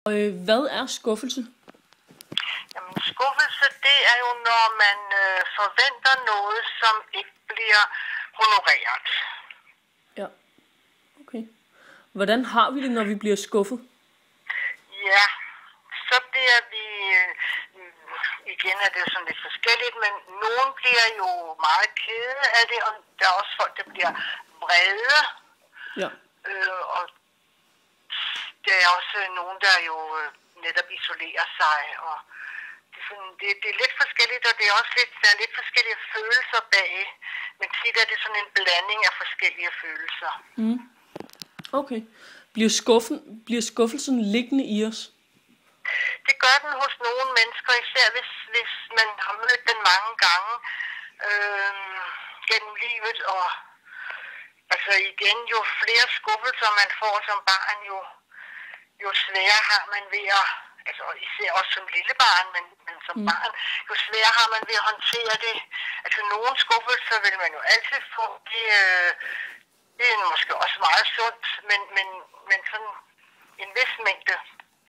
Hvad er skuffelse? Jamen, skuffelse, det er jo, når man forventer noget, som ikke bliver honoreret. Ja, okay. Hvordan har vi det, når vi bliver skuffet? Ja, så bliver vi, igen er det sådan lidt forskelligt, men nogen bliver jo meget kede af det, og der er også folk, der bliver vrede. Ja. Og der er også nogen, der jo netop isolerer sig, og det er lidt forskelligt, og det er også der er lidt forskellige følelser bag, men tit er det sådan en blanding af forskellige følelser. Okay. Bliver skuffelsen liggende i os? Det gør den hos nogle mennesker, især hvis man har mødt den mange gange gennem livet, og altså igen, jo flere skuffelser man får som barn, jo sværere har man ved at, altså især også som lille barn, men som barn, jo sværere har man ved at håndtere det. Altså nogle skuffelser vil man jo altid få, det er måske også meget sundt, men sådan en vis mængde